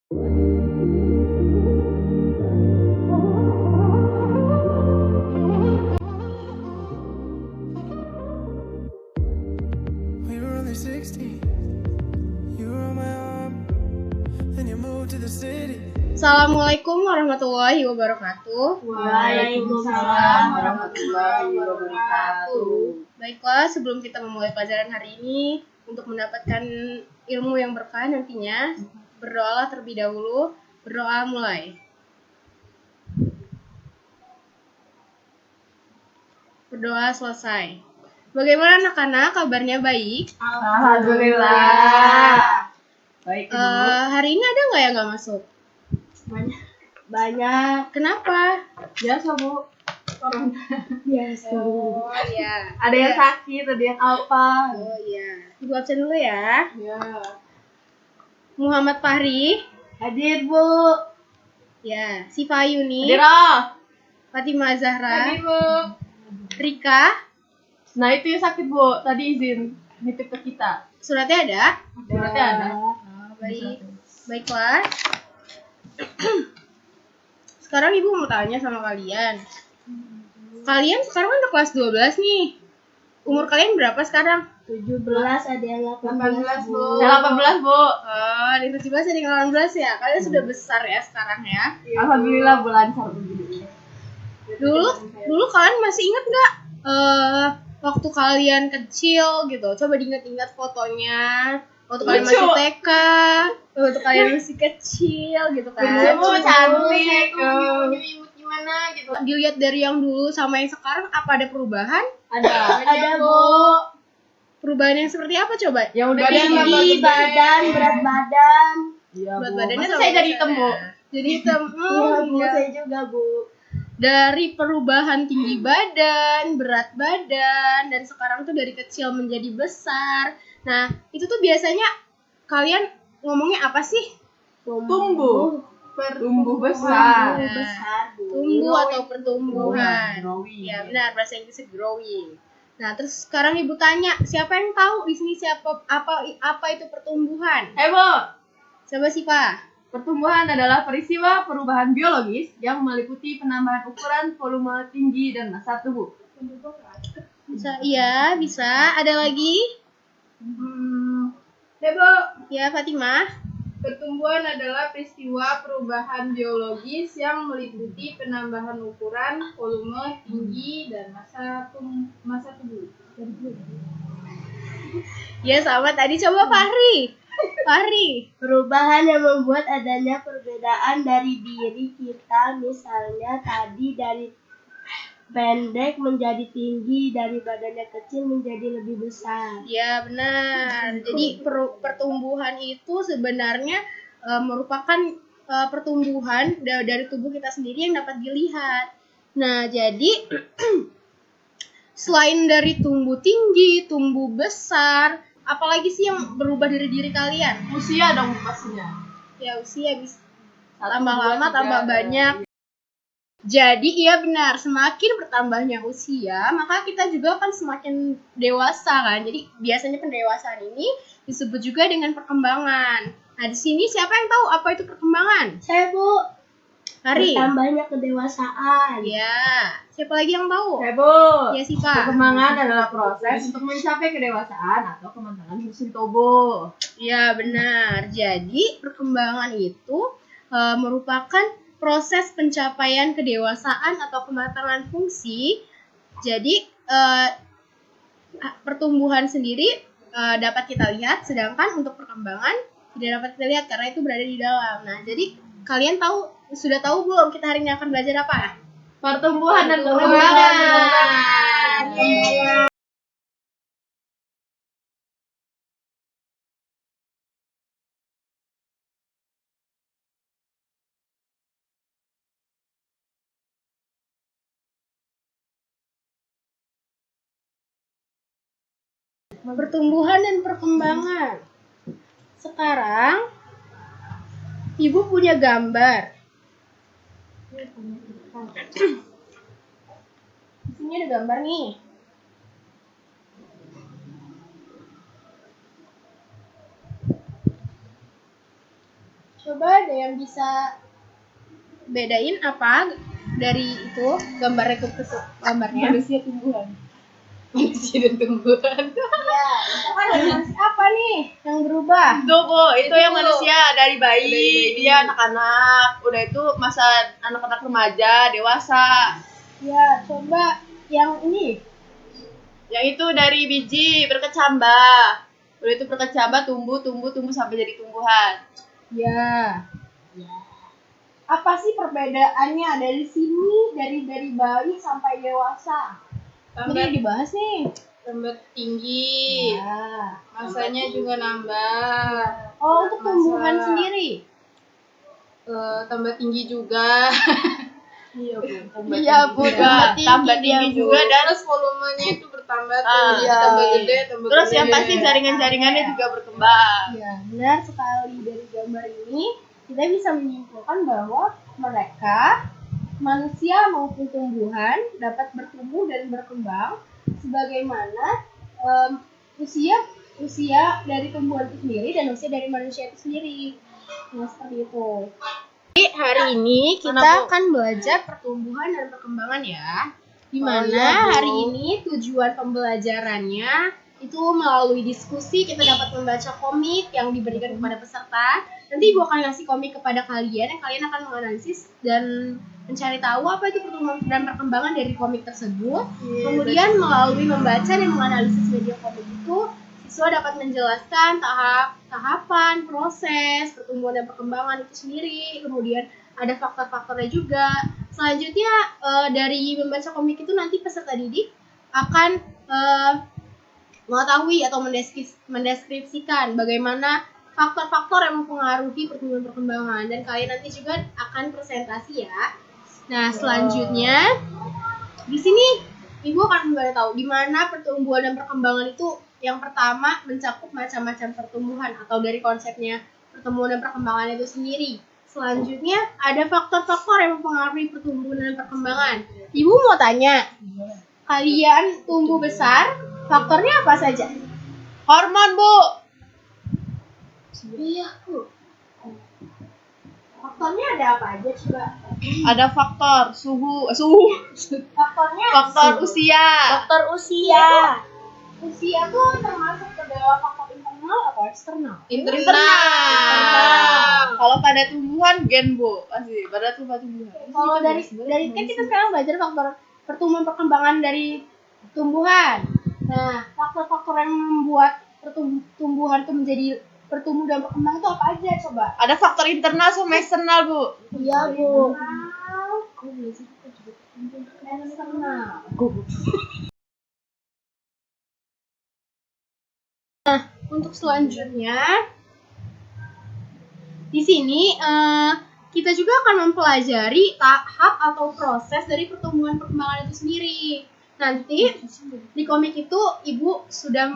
We were only 16. You were on my arm, then you moved to the city. Assalamualaikum warahmatullahi wabarakatuh. Waalaikumsalam warahmatullahi wabarakatuh. Baiklah, sebelum kita memulai pelajaran hari ini, untuk mendapatkan ilmu yang berkah nantinya, berdoalah terlebih dahulu. Berdoa mulai. Berdoa selesai. Bagaimana anak-anak? Kabarnya baik? Alhamdulillah. Baik, Ibu. Hari ini ada nggak yang nggak masuk? Banyak. Kenapa? Biasa, Bu. Corona. Biasa. Oh ya. Ada yang sakit, ada yang apa. Oh iya. Ibu absen dulu ya. Ya. Muhammad Fahri. Hadir, Bu. Ya. Sifa Yuni. Hadir, oh. Fatimah Zahra. Hadir, Bu. Rika. Nah, itu yang sakit, Bu. Tadi izin nitip ke kita. Suratnya ada? Suratnya ada. Oh, baik. Baiklah. Sekarang Ibu mau tanya sama kalian. Kalian sekarang kan udah kelas 12 nih. Umur kalian berapa sekarang? 17, ada yang 18, Bu. Ada 18, Bu. Oh, di 17 ada yang 18 ya. Kalian sudah besar ya sekarang ya. Alhamdulillah, Bu, lancar begini. Dulu kalian masih ingat nggak waktu kalian kecil gitu? Coba diingat-ingat fotonya. Waktu kalian masih TK, waktu kalian masih kecil gitu kan. Bu, cantik. Gimana gitu. Dilihat dari yang dulu sama yang sekarang, apa ada perubahan? Ada, Bu. Perubahan yang seperti apa coba? Yang udah tinggi, badan, berat badan. Iya, Berat Bu. badannya Masa sama saya jadi besar hitam, Bu? ya? Jadi hitam. Iya, Bu. Iya. Saya juga, Bu. Dari perubahan tinggi badan, berat badan, dan sekarang tuh dari kecil menjadi besar. Nah, itu tuh biasanya kalian ngomongnya apa sih? Tumbuh besar. Tumbuh atau pertumbuhan. Growing. Ya benar, bahasa Inggrisnya growing. Nah, terus sekarang Ibu tanya, siapa yang tahu di sini apa itu pertumbuhan? Bu. Coba sih, Pak. Pertumbuhan adalah peristiwa perubahan biologis yang meliputi penambahan ukuran, volume, tinggi, dan massa tubuh. Bisa, iya, bisa. Ada lagi? Bu. Ya, Fatimah. Pertumbuhan adalah peristiwa perubahan biologis yang meliputi penambahan ukuran, volume, tinggi, dan massa tubuh. Ya, sama tadi. Coba Fahri. Perubahan yang membuat adanya perbedaan dari diri kita, misalnya tadi dari pendek menjadi tinggi, dari badannya kecil menjadi lebih besar. Ya, benar. Jadi pertumbuhan itu sebenarnya merupakan pertumbuhan dari tubuh kita sendiri yang dapat dilihat. Nah, jadi selain dari tumbuh tinggi, tumbuh besar, apalagi sih yang berubah dari diri kalian? Usia dong pastinya. Ya, usia bisa tambah lama, tambah banyak. Jadi iya benar, semakin bertambahnya usia, maka kita juga akan semakin dewasa kan. Jadi biasanya pendewasaan ini disebut juga dengan perkembangan. Nah, di sini siapa yang tahu apa itu perkembangan? Saya, Bu. Hari. Bertambahnya kedewasaan. Ya, siapa lagi yang tahu? Bu. Ya, sih, Pak. Perkembangan adalah proses untuk mencapai kedewasaan atau kematangan fungsi tubuh. Ya, benar. Jadi perkembangan itu merupakan proses pencapaian kedewasaan atau kematangan fungsi. Jadi pertumbuhan sendiri dapat kita lihat, sedangkan untuk perkembangan tidak dapat kita lihat karena itu berada di dalam. Nah, jadi kalian sudah tahu belum kita hari ini akan belajar apa? Pertumbuhan dan perkembangan. Pertumbuhan dan perkembangan. Sekarang Ibu punya gambar. Di sini ada gambar nih. Coba ada yang bisa bedain apa dari itu gambarnya? Manusia tumbuhan. Manusia dan tumbuhan. Iya, itu kan ada apa nih yang berubah? Tuh Bu, itu yang manusia dari bayi, dia anak-anak, udah itu masa anak-anak remaja, dewasa. Ya, coba yang ini. Yang itu dari biji berkecambah. Udah itu berkecambah, tumbuh sampai jadi tumbuhan. Ya. Apa sih perbedaannya dari sini, dari bayi sampai dewasa? Ini dibahas nih. Tambah tinggi, Ya. masanya juga nambah. Oh, untuk tumbuhan Masa- sendiri. Tambah tinggi juga. Iya, Bu. Iya, Bu. Tambah tinggi juga dan Terus volumenya itu bertambah tuh, Ah, jadi iya. tambah gede, tambah terus gede. yang pasti jaringan-jaringannya juga berkembang. Ya, benar sekali. Dari gambar ini kita bisa menyimpulkan bahwa mereka manusia maupun tumbuhan dapat bertumbuh dan berkembang sebagaimana usia dari tumbuhan itu sendiri dan usia dari manusia itu sendiri. Nah, seperti itu. Jadi hari ini kita Mana, Bu? akan belajar pertumbuhan dan perkembangan ya. Dimana iya, Bu. hari ini tujuan pembelajarannya itu melalui diskusi kita dapat membaca komik yang diberikan kepada peserta. Nanti Ibu akan ngasih komik kepada kalian yang kalian akan menganalisis dan mencari tahu apa itu pertumbuhan dan perkembangan dari komik tersebut. Kemudian melalui membaca dan menganalisis media komik itu, siswa dapat menjelaskan tahapan, proses pertumbuhan dan perkembangan itu sendiri. Kemudian ada faktor-faktornya juga. Selanjutnya dari membaca komik itu nanti peserta didik akan mengetahui atau mendeskripsikan bagaimana faktor-faktor yang mempengaruhi pertumbuhan perkembangan, dan kalian nanti juga akan presentasi ya. Nah, selanjutnya di sini Ibu akan boleh tahu di mana pertumbuhan dan perkembangan itu yang pertama mencakup macam-macam pertumbuhan atau dari konsepnya pertumbuhan dan perkembangan itu sendiri. Selanjutnya ada faktor-faktor yang mempengaruhi pertumbuhan dan perkembangan. Ibu mau tanya, kalian tumbuh besar, faktornya apa saja? Hormon, Bu. Iya, Bu. Faktornya ada apa aja coba? Ada faktor suhu, Faktornya faktor usia. Faktor usia. usia tuh termasuk ke dalam faktor internal atau eksternal? Internal. Kalau pada tumbuhan gen, Bu. Pasti pada tumbuhan. Kalau dari kan kita sekarang belajar faktor pertumbuhan perkembangan dari tumbuhan. Nah, faktor-faktor yang membuat tumbuhan itu menjadi bertumbuh dan berkembang itu apa aja coba? Ada faktor internal sama eksternal, Bu. Iya, Bu. Eksternal. Nah, untuk selanjutnya di sini kita juga akan mempelajari tahap atau proses dari pertumbuhan perkembangan itu sendiri. Nanti di komik itu Ibu sudah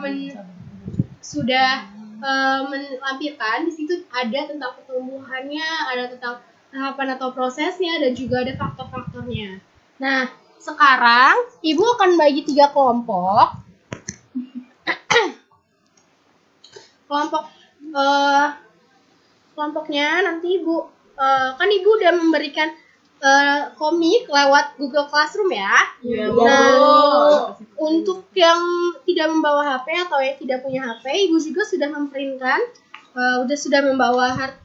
melampirkan, di situ ada tentang pertumbuhannya, ada tentang tahapan atau prosesnya, dan juga ada faktor-faktornya. Nah, sekarang Ibu akan bagi 3 kelompok. Kelompoknya nanti Ibu kan Ibu udah memberikan komik lewat Google Classroom ya. Iya, Nah, untuk yang tidak membawa HP atau yang tidak punya HP, Ibu juga sudah memprintkan, sudah membawa hard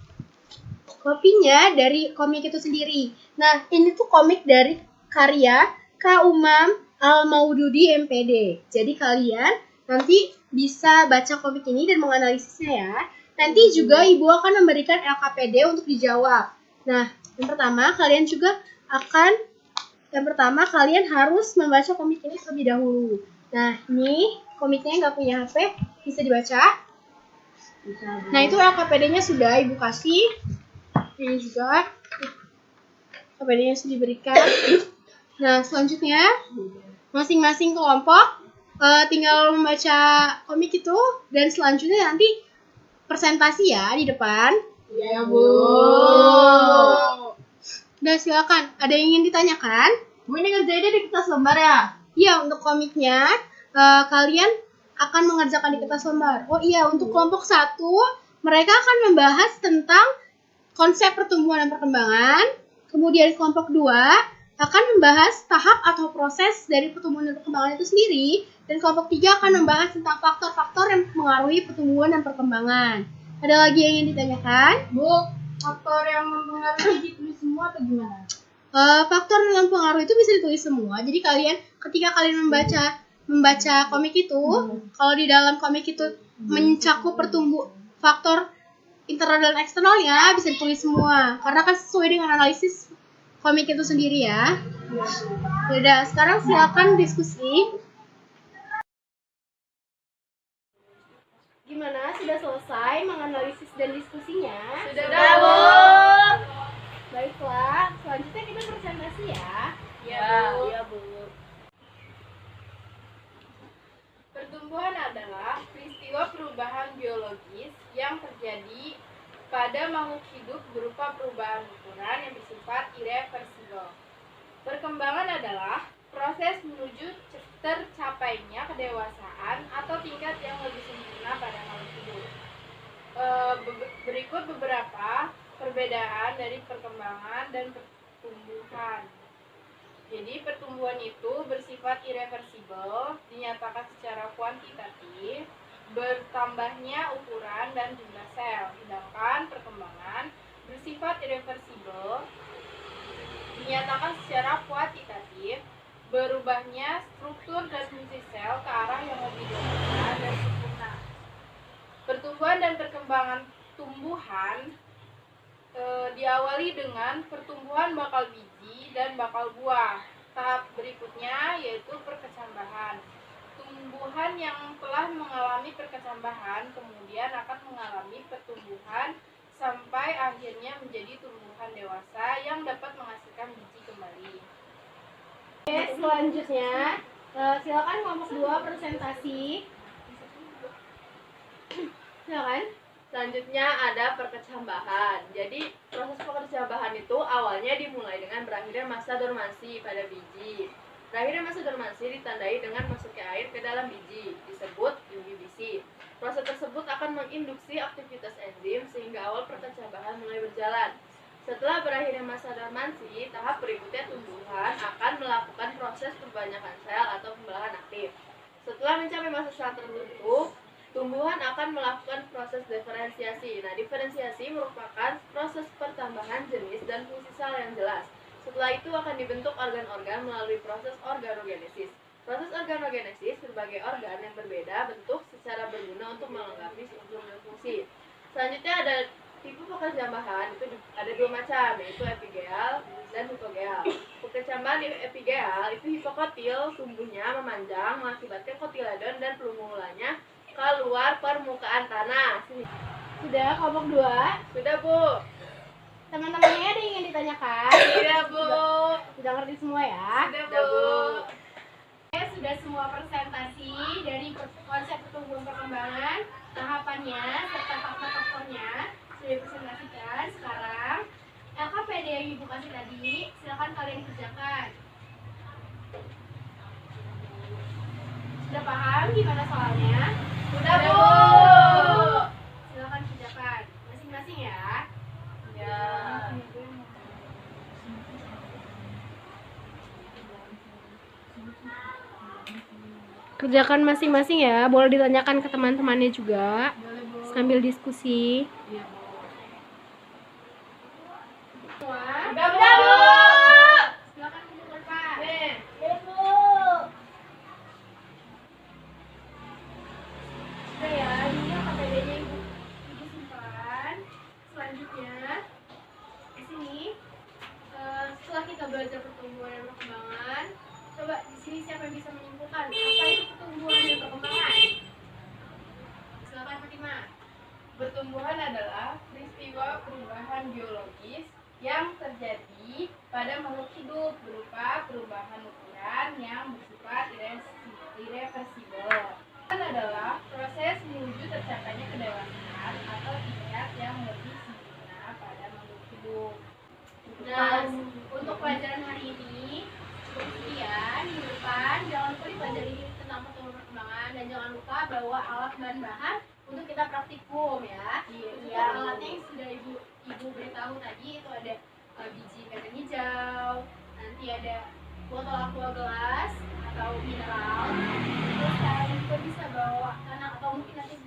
kopinya dari komik itu sendiri. Nah, ini tuh komik dari karya Kak Umam Al-Maududi MPD. Jadi kalian nanti bisa baca komik ini dan menganalisisnya ya. Nanti juga Ibu akan memberikan LKPD untuk dijawab. Nah, yang pertama kalian harus membaca komik ini terlebih dahulu. Nah, ini komiknya nggak punya HP, bisa dibaca. Nah, itu LKPD-nya sudah Ibu kasih. Ini juga LKPD-nya sudah diberikan. Nah, selanjutnya masing-masing kelompok tinggal membaca komik itu, dan selanjutnya nanti presentasi ya di depan. Iya, Bu. Nah, silakan. Ada yang ingin ditanyakan? Bu, ini ngerjainnya di kertas lembar ya? Iya, untuk komiknya kalian akan mengerjakan di kertas lembar. Oh iya, untuk kelompok 1 mereka akan membahas tentang konsep pertumbuhan dan perkembangan. Kemudian kelompok 2 akan membahas tahap atau proses dari pertumbuhan dan perkembangan itu sendiri. Dan kelompok 3 akan membahas tentang faktor-faktor yang mempengaruhi pertumbuhan dan perkembangan. Ada lagi yang ingin ditanyakan? Bu, faktor yang mempengaruhi ditulis semua atau gimana? Faktor yang mempengaruhi itu bisa ditulis semua. Jadi ketika kalian membaca komik itu, kalau di dalam komik itu mencakup faktor internal dan eksternalnya bisa ditulis semua. Karena kan sesuai dengan analisis komik itu sendiri ya. Yaudah, sekarang silakan diskusi. Gimana? Sudah selesai menganalisis dan diskusinya? Sudah, Bu. Baiklah, selanjutnya kita presentasi ya. Iya, Bu. Pertumbuhan adalah peristiwa perubahan biologis yang terjadi pada makhluk hidup berupa perubahan ukuran yang bersifat irreversibel. Perkembangan adalah proses menuju tercapainya kedewasaan atau tingkat yang lebih sempurna pada makhluk hidup. Berikut beberapa perbedaan dari perkembangan dan pertumbuhan. Jadi pertumbuhan itu bersifat irreversibel, dinyatakan secara kuantitatif, bertambahnya ukuran dan jumlah sel. Sedangkan perkembangan bersifat irreversibel, dinyatakan secara kuantitatif, berubahnya struktur dan fungsi sel ke arah yang lebih dominan dan sempurna. Pertumbuhan dan perkembangan tumbuhan diawali dengan pertumbuhan bakal biji dan bakal buah. Tahap berikutnya yaitu perkecambahan. Tumbuhan yang telah mengalami perkecambahan kemudian akan mengalami pertumbuhan sampai akhirnya menjadi tumbuhan dewasa yang dapat menghasilkan biji kembali. Oke, selanjutnya silakan kelompok 2 presentasi. Silakan. Selanjutnya ada perkecambahan. Jadi proses perkecambahan itu awalnya dimulai dengan berakhirnya masa dormansi pada biji. Berakhirnya masa dormansi ditandai dengan masuknya air ke dalam biji, disebut imbibisi. Proses tersebut akan menginduksi aktivitas enzim sehingga awal perkecambahan mulai berjalan. Setelah berakhirnya masa dormansi, tahap berikutnya tumbuhan akan melakukan proses perbanyakan sel atau pembelahan aktif. Setelah mencapai masa sel tertentu, tumbuhan akan melakukan proses diferensiasi. Nah, diferensiasi merupakan proses pertambahan jenis dan fungsi sel yang jelas. Setelah itu akan dibentuk organ-organ melalui proses organogenesis. Proses organogenesis berbagai organ yang berbeda bentuk secara berguna untuk melengkapi unsur dan fungsi. Selanjutnya ada tipe perkecambahan, itu ada 2 macam, yaitu epigeal dan hipogeal. Perkecambahan epigeal itu hipokotil, tumbuhnya memanjang mengakibatkan kotiledon dan pelumulanya keluar permukaan tanah. Sudah kelompok 2? Sudah, Bu. Teman-temannya ada yang ingin ditanyakan? Sudah, Bu. Sudah ngerti semua ya? Sudah, Bu. Oke, sudah semua presentasi dari konsep pertumbuhan perkembangan, tahapannya, serta faktor-faktornya sudah dipresentasikan. Sekarang LKPD yang Ibu kasih tadi, silakan kalian kerjakan. Sudah paham gimana soalnya? Sudah, Bu. Silakan kerjakan masing-masing ya. Ya. Kerjakan masing-masing ya, boleh ditanyakan ke teman-temannya juga sambil diskusi. Semua? Sudah, Bu. Silakan kumpul Pak. Nih. Sudah ya, ini KPD-nya Ibu simpan. Selanjutnya di sini setelah kita belajar pertumbuhan dan perkembangan, coba di sini siapa yang bisa menyimpulkan apa itu pertumbuhan dan perkembangan? Silakan Fatima. Pertumbuhan adalah peristiwa perubahan biologis yang terjadi pada makhluk hidup berupa perubahan ukuran yang bersifat irreversibel. Perkembangan adalah proses menuju tercapainya kedewasaan atau tingkat yang lebih sempurna pada makhluk hidup. Nah, untuk pelajaran hari ini cukup sekian. Minggu depan jangan lupa dipelajari tentang pertumbuhan perkembangan dan jangan lupa bawa alat dan bahan untuk kita praktikum ya. Iya. Alatnya yang sudah ibu beritahu tuh ada biji kacang hijau, nanti ada botol aqua gelas atau mineral. Terus kalian juga bisa bawa tanah atau mungkin nanti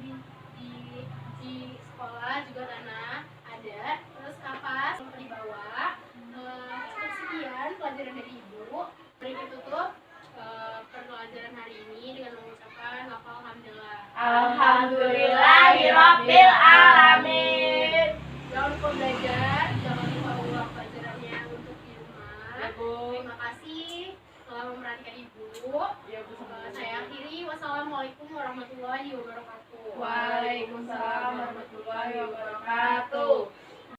di sekolah juga tanah ada. Terus kapas dibawa. Cukup sekian pelajaran dari Ibu. Mari kita tutup pelajaran hari ini dengan mengucapkan lafal hamdalah. Alhamdulillahirabbil alamin. Jangan lupa belajar, jangan lupa ulang pelajarannya untuk di rumah. Ya, Bu. Terima kasih telah memperhatikan Ibu. Ya, Bu. Saya akhiri. Wassalamualaikum warahmatullahi wabarakatuh. Waalaikumsalam warahmatullahi wabarakatuh.